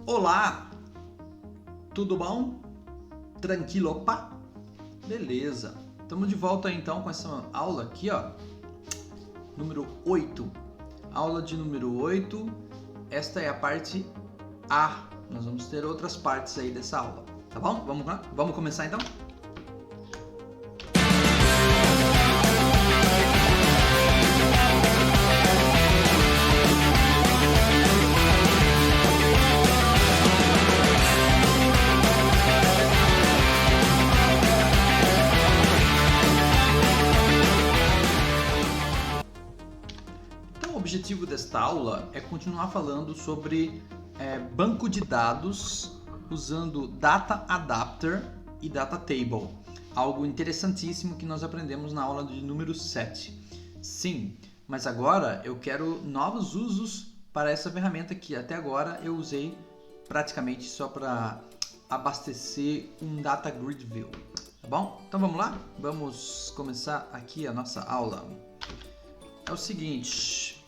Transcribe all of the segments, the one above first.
Olá, tudo bom? Tranquilo, opa? Beleza, estamos de volta então com essa aula aqui, ó, número 8. Aula de número 8, esta é a parte A. Nós vamos ter outras partes aí dessa aula, tá bom? Vamos lá? Vamos começar então? O objetivo desta aula é continuar falando sobre banco de dados usando Data Adapter e Data Table, algo interessantíssimo que nós aprendemos na aula de número 7. Sim, mas agora eu quero novos usos para essa ferramenta que até agora eu usei praticamente só para abastecer um Data Grid View, tá bom? Então vamos lá? Vamos começar aqui a nossa aula. É o seguinte...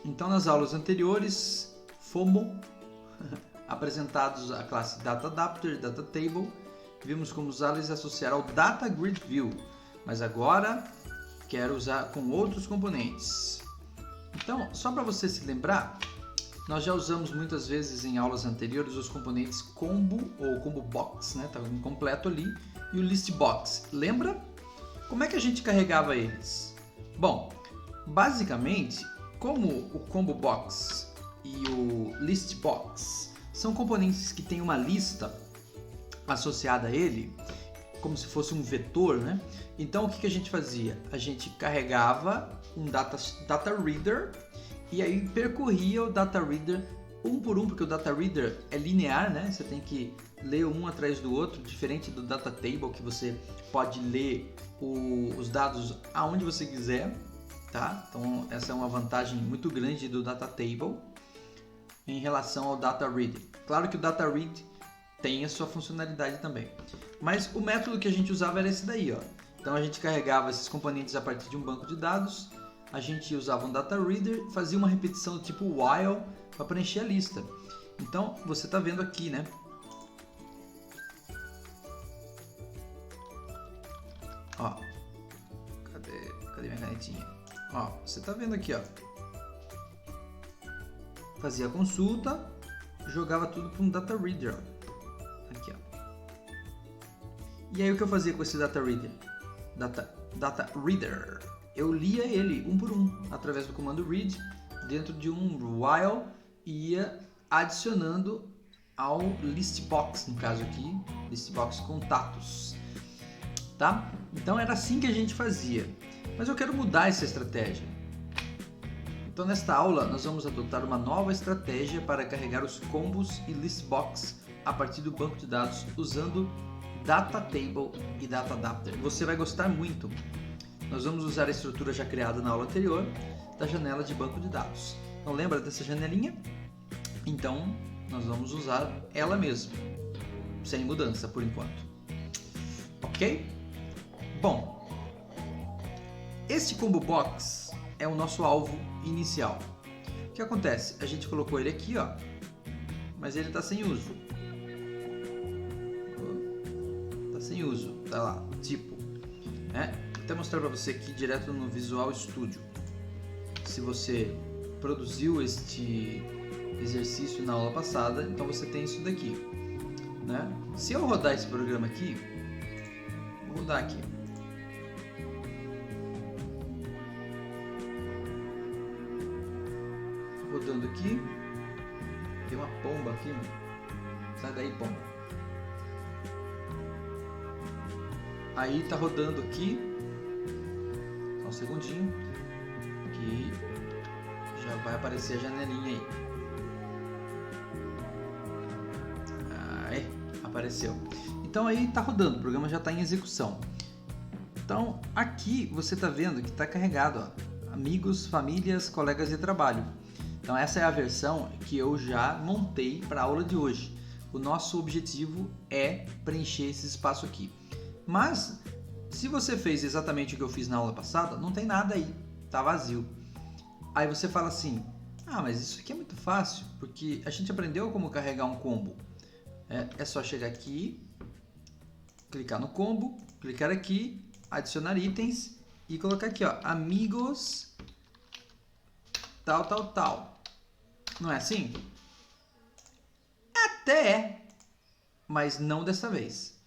Então, nas aulas anteriores, fomos apresentados a classe Data Adapter e Data Table, vimos como usá-las e associar ao Data Grid View, mas agora quero usar com outros componentes. Então, só para você se lembrar, nós já usamos muitas vezes em aulas anteriores os componentes Combo ou Combo Box, né? Tá completo ali, e o List Box. Lembra? Como é que a gente carregava eles? Bom, basicamente, como o Combo Box e o List Box são componentes que têm uma lista associada a ele, como se fosse um vetor, né? Então o que a gente fazia? A gente carregava um data Reader e aí percorria o Data Reader um por um, porque o Data Reader é linear, né? Você tem que ler um atrás do outro, diferente do Data Table, que você pode ler os dados aonde você quiser. Tá? Então essa é uma vantagem muito grande do Data Table em relação ao Data Read. Claro que o Data Read tem a sua funcionalidade também, mas o método que a gente usava era esse daí, ó. Então a gente carregava esses componentes a partir de um banco de dados, a gente usava um Data Reader, fazia uma repetição do tipo while para preencher a lista. Então você está vendo aqui, né? Ó, cadê minha canetinha? Ó, você tá vendo aqui, ó. Fazia a consulta, jogava tudo para um Data Reader, ó. Aqui, ó. E aí o que eu fazia com esse Data Reader? Data Reader. Eu lia ele um por um através do comando read dentro de um while e ia adicionando ao list box, no caso aqui, list box contatos, tá? Então era assim que a gente fazia. Mas eu quero mudar essa estratégia. Então nesta aula nós vamos adotar uma nova estratégia para carregar os combos e list box a partir do banco de dados usando Data Table e Data Adapter. Você vai gostar muito. Nós vamos usar a estrutura já criada na aula anterior da janela de banco de dados. Então lembra dessa janelinha? Então nós vamos usar ela mesmo, sem mudança por enquanto. Ok? Bom, este Combo Box é o nosso alvo inicial. O que acontece? A gente colocou ele aqui, ó, mas ele está sem uso. Está sem uso, tá lá, o tipo. Né? Vou mostrar para você aqui direto no Visual Studio. Se você produziu este exercício na aula passada, então você tem isso daqui. Né? Se eu rodar esse programa aqui, vou rodar aqui. Rodando aqui, tem uma pomba aqui, sai daí, pomba. Aí tá rodando aqui, só um segundinho, que já vai aparecer a janelinha aí. Aí, apareceu. Então aí tá rodando, o programa já está em execução. Então aqui você tá vendo que está carregado, ó, amigos, famílias, colegas de trabalho. Então essa é a versão que eu já montei para a aula de hoje. O nosso objetivo é preencher esse espaço aqui. Mas se você fez exatamente o que eu fiz na aula passada, não tem nada aí, tá vazio. Aí você fala assim, Ah, mas isso aqui é muito fácil, porque a gente aprendeu como carregar um combo. É só chegar aqui, clicar no combo, clicar aqui, adicionar itens e colocar aqui, ó, amigos, tal, tal, tal. Não é assim? Até é, mas não dessa vez.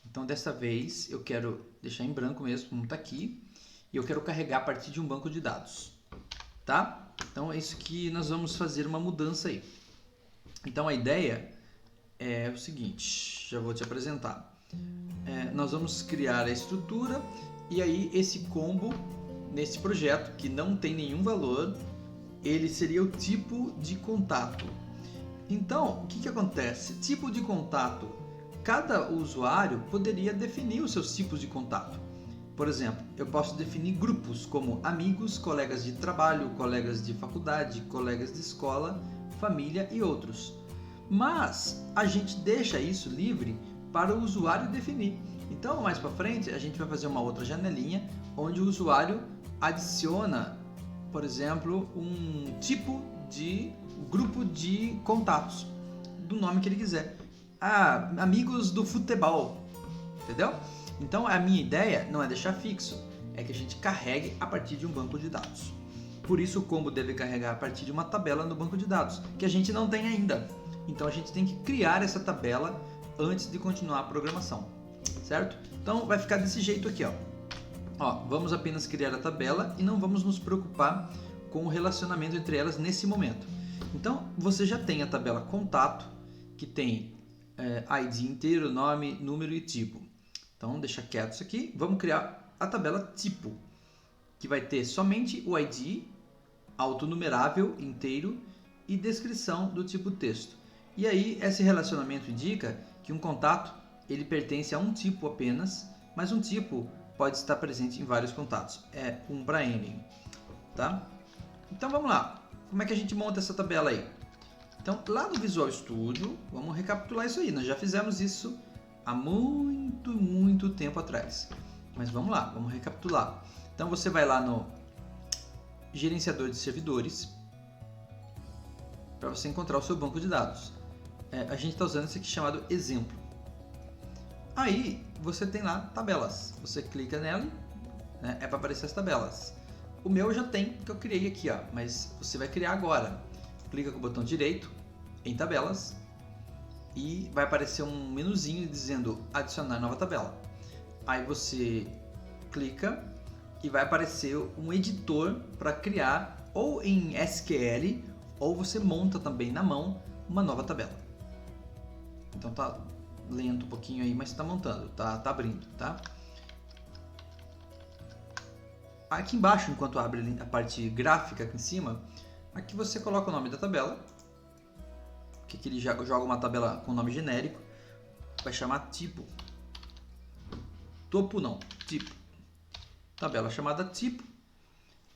Então, dessa vez, eu quero deixar em branco mesmo, como está aqui, e eu quero carregar a partir de um banco de dados, tá? Então, é isso que nós vamos fazer uma mudança aí. Então, a ideia é o seguinte, já vou te apresentar. Nós vamos criar a estrutura e aí esse combo, nesse projeto, que não tem nenhum valor, ele seria o tipo de contato. Então, o que acontece? Tipo de contato. Cada usuário poderia definir os seus tipos de contato. Por exemplo, eu posso definir grupos como amigos, colegas de trabalho, colegas de faculdade, colegas de escola, família e outros. Mas a gente deixa isso livre para o usuário definir. Então, mais para frente, a gente vai fazer uma outra janelinha onde o usuário adiciona, por exemplo, um tipo de grupo de contatos do nome que ele quiser. Amigos do futebol, entendeu? Então, a minha ideia não é deixar fixo, é que a gente carregue a partir de um banco de dados. Por isso, o combo deve carregar a partir de uma tabela no banco de dados, que a gente não tem ainda. Então, a gente tem que criar essa tabela antes de continuar a programação, certo? Então, vai ficar desse jeito aqui, ó. Vamos apenas criar a tabela e não vamos nos preocupar com o relacionamento entre elas nesse momento. Então, você já tem a tabela contato, que tem ID inteiro, nome, número e tipo. Então, deixa quieto isso aqui. Vamos criar a tabela tipo, que vai ter somente o ID, autonumerável, inteiro e descrição do tipo texto. E aí, esse relacionamento indica que um contato ele pertence a um tipo apenas, mas um tipo pode estar presente em vários contatos. É 1 para N, tá? Então, vamos lá. Como é que a gente monta essa tabela aí? Então, lá no Visual Studio, vamos recapitular isso aí. Nós já fizemos isso há muito tempo atrás. Mas vamos lá, vamos recapitular. Então, você vai lá no gerenciador de servidores para você encontrar o seu banco de dados. A gente está usando esse aqui chamado exemplo. Aí, você tem lá tabelas. Você clica nela, né, é para aparecer as tabelas. O meu já tem, que eu criei aqui, ó, mas você vai criar agora. Clica com o botão direito em tabelas e vai aparecer um menuzinho dizendo adicionar nova tabela. Aí você clica e vai aparecer um editor para criar ou em SQL ou você monta também na mão uma nova tabela. Então tá lento um pouquinho aí, mas está montando, tá abrindo, tá? Aqui embaixo, enquanto abre a parte gráfica aqui em cima, aqui você coloca o nome da tabela, que aqui ele joga uma tabela com nome genérico, vai chamar tipo. Topo não, tipo. Tabela chamada tipo.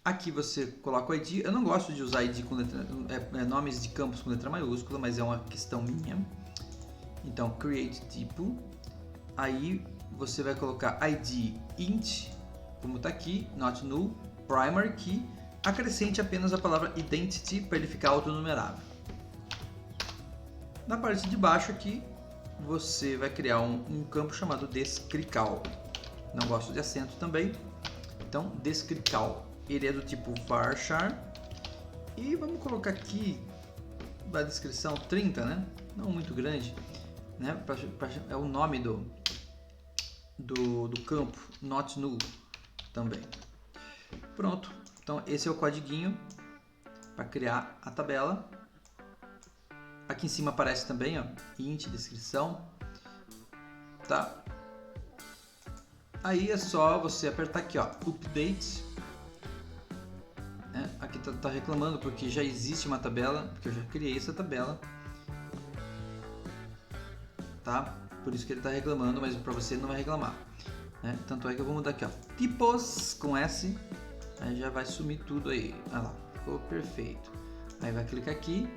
Aqui você coloca o ID. Eu não gosto de usar ID com nomes de campos com letra maiúscula, mas é uma questão minha. Então, create tipo. Aí você vai colocar ID int, como está aqui, not null, primary key. Acrescente apenas a palavra identity para ele ficar autonumerável. Na parte de baixo aqui, você vai criar um campo chamado descrical. Não gosto de acento também. Então, descrical. Ele é do tipo varchar. E vamos colocar aqui da descrição 30, né? Não muito grande, né? É o nome do campo, not null também. Pronto. Então, esse é o codiguinho para criar a tabela. Aqui em cima aparece também, ó, int, descrição, tá? Aí é só você apertar aqui, ó, update. Aqui tá reclamando porque já existe uma tabela, porque eu já criei essa tabela, tá? Por isso que ele tá reclamando, mas para você não vai reclamar, né? Tanto é que eu vou mudar aqui, ó, tipos com S, aí já vai sumir tudo aí. Olha lá, ficou perfeito. Aí vai clicar aqui,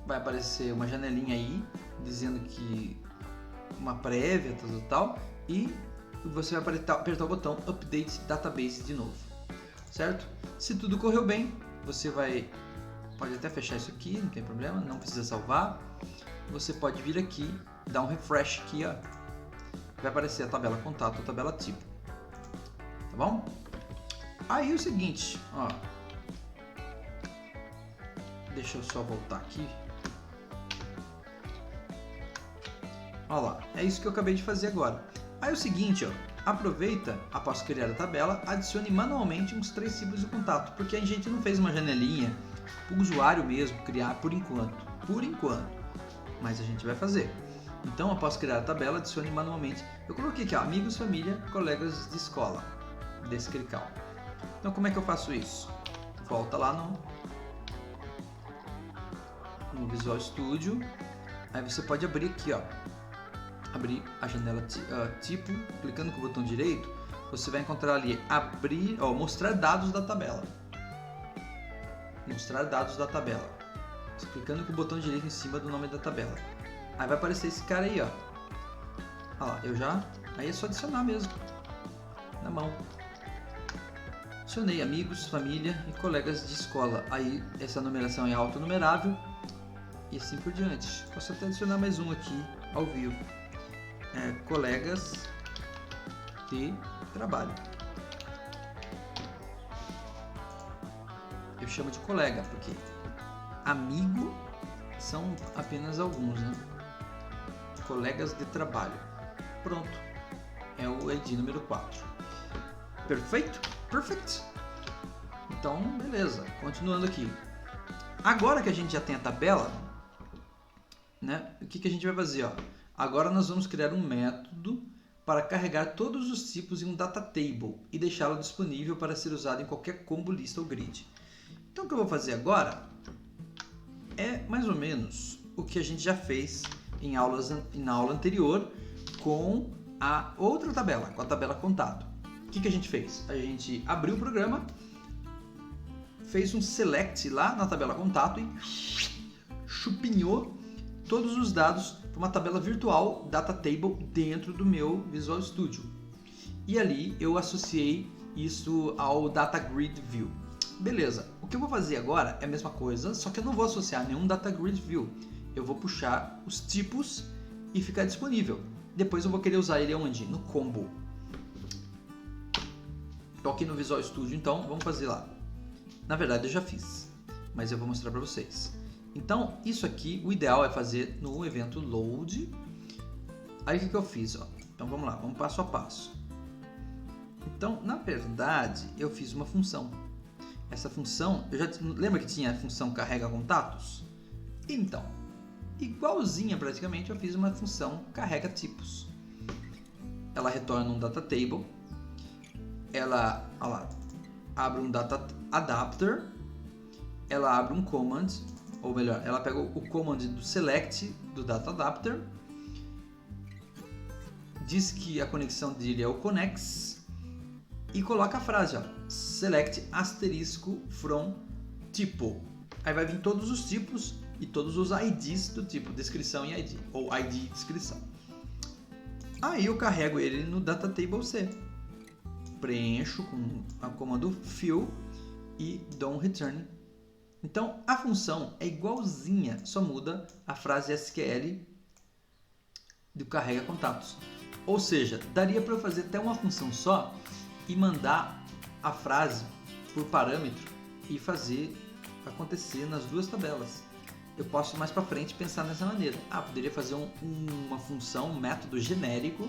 vai aparecer uma janelinha aí dizendo que uma prévia, tal, e você vai apertar o botão Update Database de novo, certo? Se tudo correu bem, você vai pode até fechar isso aqui, não tem problema, não precisa salvar. Você pode vir aqui, dar um refresh aqui, ó. Vai aparecer a tabela contato, a tabela tipo. Tá bom? Aí é o seguinte, ó. Deixa eu só voltar aqui. Olha lá, é isso que eu acabei de fazer agora. Aí é o seguinte, ó. Aproveita, após criar a tabela, adicione manualmente uns 3 tipos de contato, porque a gente não fez uma janelinha para o usuário mesmo criar por enquanto. Mas a gente vai fazer. Então, após criar a tabela, adicione manualmente. Eu coloquei aqui, ó, amigos, família, colegas de escola, desse clical. Então, como é que eu faço isso? Volta lá no Visual Studio. Aí você pode abrir aqui, ó. Abrir a janela tipo, clicando com o botão direito, você vai encontrar ali abrir, ó, mostrar dados da tabela. Mostrar dados da tabela. Você clicando com o botão direito em cima do nome da tabela. Aí vai aparecer esse cara aí, ó. Olha lá, aí é só adicionar mesmo. Na mão. Adicionei amigos, família e colegas de escola. Aí essa numeração é autonumerável e assim por diante. Posso até adicionar mais um aqui ao vivo. Colegas de trabalho. Eu chamo de colega porque amigo são apenas alguns, né? Colegas de trabalho. Pronto. É o ID número 4. Perfeito? Perfect. Então, beleza. Continuando aqui. Agora que a gente já tem a tabela, né? O que a gente vai fazer, ó? Agora nós vamos criar um método para carregar todos os tipos em um data table e deixá-lo disponível para ser usado em qualquer combo, lista ou grid. Então o que eu vou fazer agora é mais ou menos o que a gente já fez na aula anterior com a outra tabela, com a tabela contato. O que a gente fez? A gente abriu o programa, fez um select lá na tabela contato e chupinhou todos os dados para uma tabela virtual data table dentro do meu Visual Studio. E ali eu associei isso ao Data Grid View. Beleza, o que eu vou fazer agora é a mesma coisa, só que eu não vou associar nenhum Data Grid View. Eu vou puxar os tipos e ficar disponível. Depois eu vou querer usar ele onde? No combo. Estou aqui no Visual Studio, então vamos fazer lá. Na verdade eu já fiz, mas eu vou mostrar para vocês. Então, isso aqui, o ideal é fazer no evento load. Aí o que eu fiz? Ó? Então vamos lá, vamos passo a passo. Então, na verdade, eu fiz uma função. Essa função, lembra que tinha a função carrega contatos? Então, igualzinha praticamente, eu fiz uma função carrega tipos. Ela retorna um data table. Ela, olha lá, abre um data adapter. Ela abre um command. Ou melhor, ela pega o command do select do data adapter, diz que a conexão dele é o connex e coloca a frase, ó, select asterisco from tipo. Aí vai vir todos os tipos e todos os IDs do tipo, descrição e ID, ou ID e descrição. Aí eu carrego ele no data table C, preencho com a comando fill e dou um return. Então, a função é igualzinha, só muda a frase SQL do carrega contatos. Ou seja, daria para eu fazer até uma função só e mandar a frase por parâmetro e fazer acontecer nas duas tabelas. Eu posso mais para frente pensar nessa maneira. Poderia fazer uma função, um método genérico,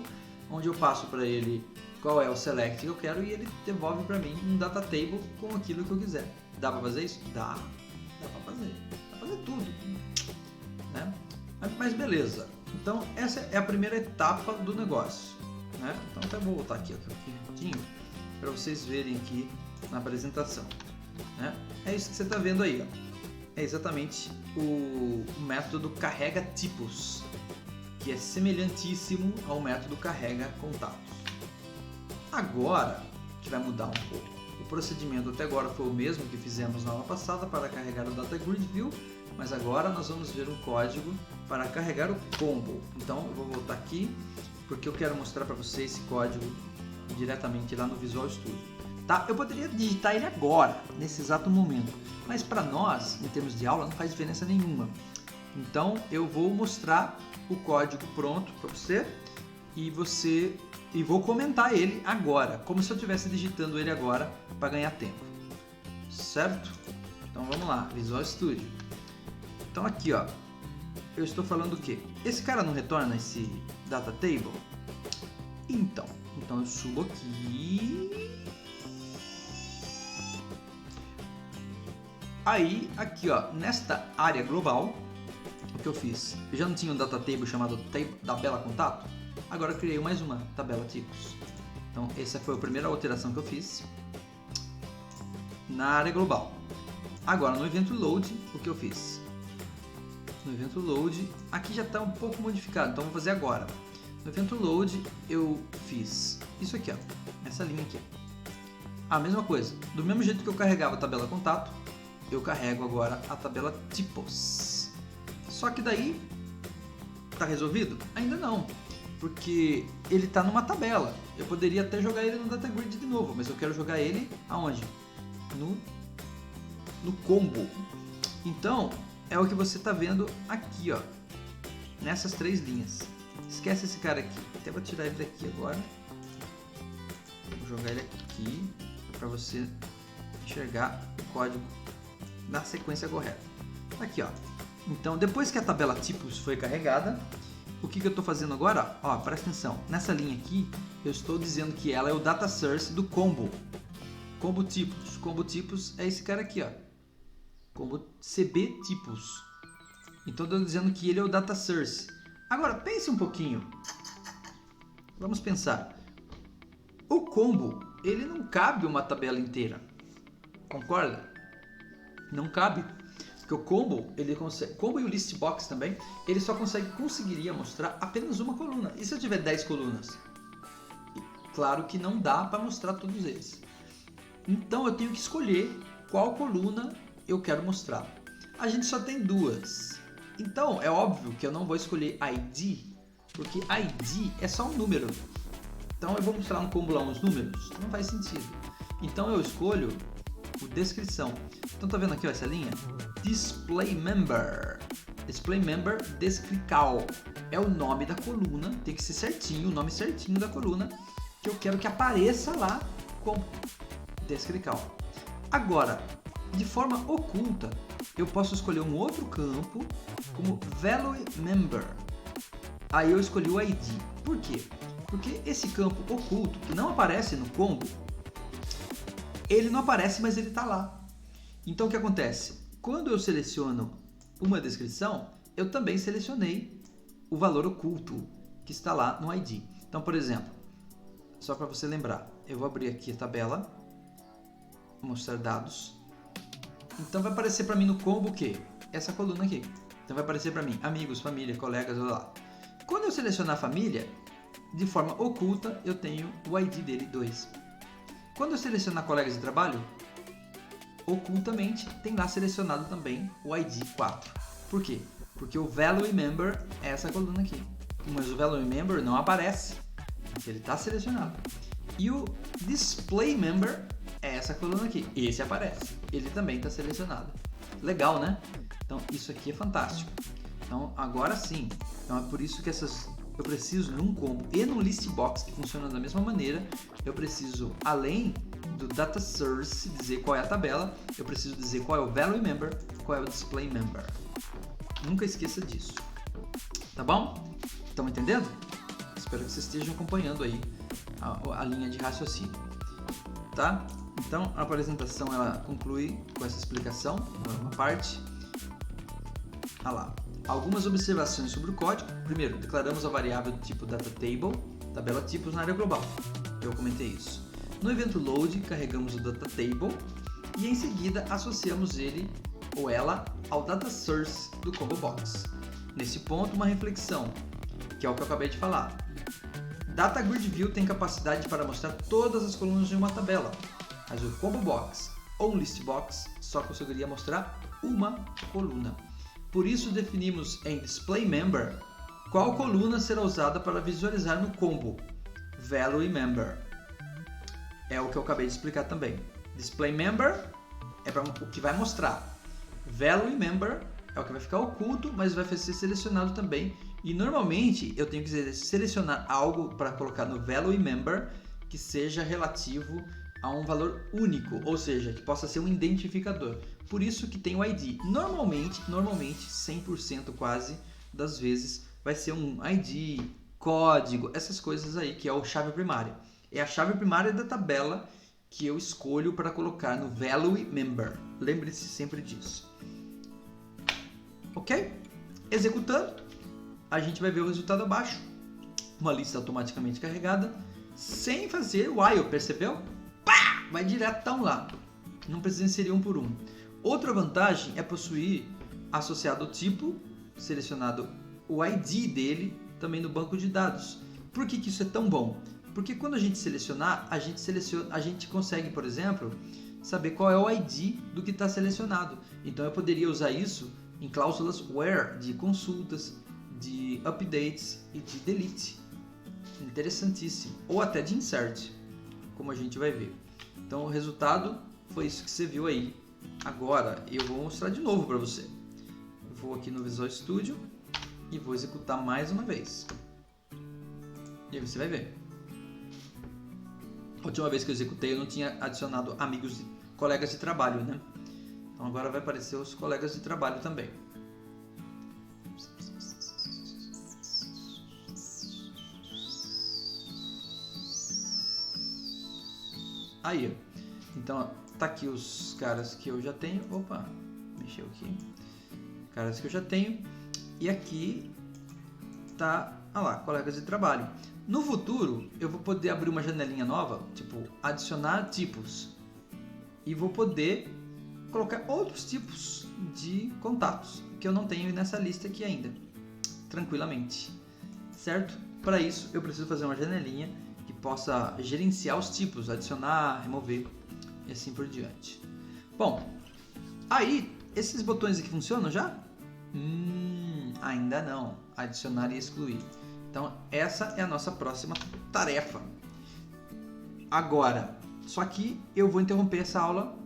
onde eu passo para ele qual é o select que eu quero e ele devolve para mim um data table com aquilo que eu quiser. Dá para fazer isso? Dá. Dá para fazer tudo, né? Mas beleza, então essa é a primeira etapa do negócio, né? Então até vou voltar aqui rapidinho para vocês verem aqui na apresentação, né? É isso que você está vendo aí, ó. É exatamente o método carrega tipos, que é semelhantíssimo ao método carrega contatos. Agora que vai mudar um pouco. O procedimento até agora foi o mesmo que fizemos na aula passada para carregar o Data Grid View, mas agora nós vamos ver um código para carregar o combo. Então eu vou voltar aqui porque eu quero mostrar para vocês esse código diretamente lá no Visual Studio. tá? Eu poderia digitar ele agora, nesse exato momento, mas para nós, em termos de aula, não faz diferença nenhuma. Então eu vou mostrar o código pronto para você e vou comentar ele agora, como se eu estivesse digitando ele agora para ganhar tempo, certo? Então vamos lá, Visual Studio. Então aqui, ó, eu estou falando o quê? Esse cara não retorna esse data table? Então eu subo aqui. Aí, aqui, ó, nesta área global, o que eu fiz? Eu já não tinha um data table chamado tabela contato? Agora eu criei mais uma tabela tipos. Então essa foi a primeira alteração que eu fiz na área global. Agora no evento load, o que eu fiz? No evento load, aqui já está um pouco modificado, então vou fazer agora. No evento load eu fiz isso aqui, ó, essa linha aqui. A mesma coisa, do mesmo jeito que eu carregava a tabela contato, eu carrego agora a tabela tipos. Só que daí, tá resolvido? Ainda não, porque ele está numa tabela. Eu poderia até jogar ele no data grid de novo, mas eu quero jogar ele aonde? No combo. Então, é o que você está vendo aqui, ó, nessas três linhas. Esquece esse cara aqui, até vou tirar ele daqui agora. Vou jogar ele aqui para você enxergar o código na sequência correta. Aqui, ó. Então, depois que a tabela tipos foi carregada, o que eu estou fazendo agora? Ó, presta atenção. Nessa linha aqui, eu estou dizendo que ela é o data source do combo. Combo tipos. Combo tipos é esse cara aqui, ó. Combo CB tipos. Então, eu estou dizendo que ele é o data source. Agora, pense um pouquinho. Vamos pensar. O combo, ele não cabe uma tabela inteira. Concorda? Não cabe. Porque o combo, ele consegue, combo e o list box também, ele só conseguiria mostrar apenas uma coluna. E se eu tiver 10 colunas? Claro que não dá para mostrar todos eles. Então eu tenho que escolher qual coluna eu quero mostrar. A gente só tem duas. Então é óbvio que eu não vou escolher ID, porque ID é só um número. Então eu vou mostrar no combo lá uns números? Não faz sentido. Então eu escolho o descrição. Então tá vendo aqui, ó, essa linha? Display Member. Display Member descrical. É o nome da coluna, tem que ser certinho, o nome certinho da coluna que eu quero que apareça lá com descrical. Agora, de forma oculta, eu posso escolher um outro campo como Value Member. Aí eu escolhi o ID. Por quê? Porque esse campo oculto, que não aparece no combo, ele não aparece, mas ele está lá. Então o que acontece? Quando eu seleciono uma descrição, eu também selecionei o valor oculto que está lá no ID. Então, por exemplo, só para você lembrar, eu vou abrir aqui a tabela, mostrar dados. Então vai aparecer para mim no combo o quê? Essa coluna aqui. Então vai aparecer para mim amigos, família, colegas, blá, blá. Quando eu selecionar a família, de forma oculta, eu tenho o ID dele 2. Quando eu selecionar colegas de trabalho, ocultamente tem lá selecionado também o ID 4. Por quê? Porque o Value Member é essa coluna aqui. Mas o Value Member não aparece, mas ele está selecionado. E o Display Member é essa coluna aqui. Esse aparece. Ele também está selecionado. Legal, né? Então isso aqui é fantástico. Então agora sim. Então é por isso que eu preciso num combo e num list box que funciona da mesma maneira. Eu preciso, além do data source, dizer qual é a tabela, eu preciso dizer qual é o value member, qual é o display member. Nunca esqueça disso. Tá bom? Estão entendendo? Espero que vocês estejam acompanhando aí a linha de raciocínio. Tá? Então a apresentação ela conclui com essa explicação, uma parte. Olha lá. Algumas observações sobre o código. Primeiro, declaramos a variável do tipo DataTable, tabela tipos na área global. Eu comentei isso. No evento load, carregamos o DataTable e em seguida associamos ele ou ela ao data source do combo box. Nesse ponto, uma reflexão, que é o que eu acabei de falar. Data Grid View tem capacidade para mostrar todas as colunas de uma tabela, mas o combo box ou um list box só conseguiria mostrar uma coluna. Por isso definimos em Display Member qual coluna será usada para visualizar no combo Value Member. é o que eu acabei de explicar também. Display member é para o que vai mostrar. Value member é o que vai ficar oculto, mas vai ser selecionado também. E normalmente eu tenho que selecionar algo para colocar no value member que seja relativo a um valor único, ou seja, que possa ser um identificador. Por isso que tem o ID. Normalmente 100% quase das vezes vai ser um ID, código, essas coisas aí, que é a chave primária. É a chave primária da tabela que eu escolho para colocar no value member. Lembre-se sempre disso. Ok? Executando, a gente vai ver o resultado abaixo. Uma lista automaticamente carregada, sem fazer while, percebeu? Pá! Vai diretão lá. Não precisa inserir um por um. Outra vantagem é possuir associado o tipo, selecionado o ID dele, também no banco de dados. Por que isso é tão bom? Porque quando a gente selecionar, a gente consegue, por exemplo, saber qual é o ID do que está selecionado. Então eu poderia usar isso em cláusulas where, de consultas, de updates e de delete. Interessantíssimo. Ou até de insert, como a gente vai ver. Então o resultado foi isso que você viu aí. Agora eu vou mostrar de novo para você. Eu vou aqui no Visual Studio e vou executar mais uma vez. E aí você vai ver. A última vez que eu executei eu não tinha adicionado amigos, colegas de trabalho, né? Então agora vai aparecer os colegas de trabalho também. Aí, então tá aqui os caras que eu já tenho. Opa, mexeu aqui. Caras que eu já tenho. E aqui tá, olha lá, colegas de trabalho. No futuro, eu vou poder abrir uma janelinha nova, tipo, adicionar tipos. E vou poder colocar outros tipos de contatos que eu não tenho nessa lista aqui ainda, tranquilamente, certo? Para isso, eu preciso fazer uma janelinha que possa gerenciar os tipos, adicionar, remover e assim por diante. Bom, aí, esses botões aqui funcionam já? Ainda não. Adicionar e excluir. Então, essa é a nossa próxima tarefa. Agora, só que eu vou interromper essa aula.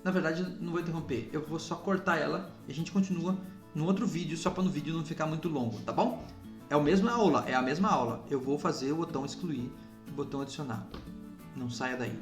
Na verdade, não vou interromper. Eu vou só cortar ela e a gente continua no outro vídeo, só para no vídeo não ficar muito longo, tá bom? É a mesma aula. Eu vou fazer o botão excluir e o botão adicionar. Não saia daí.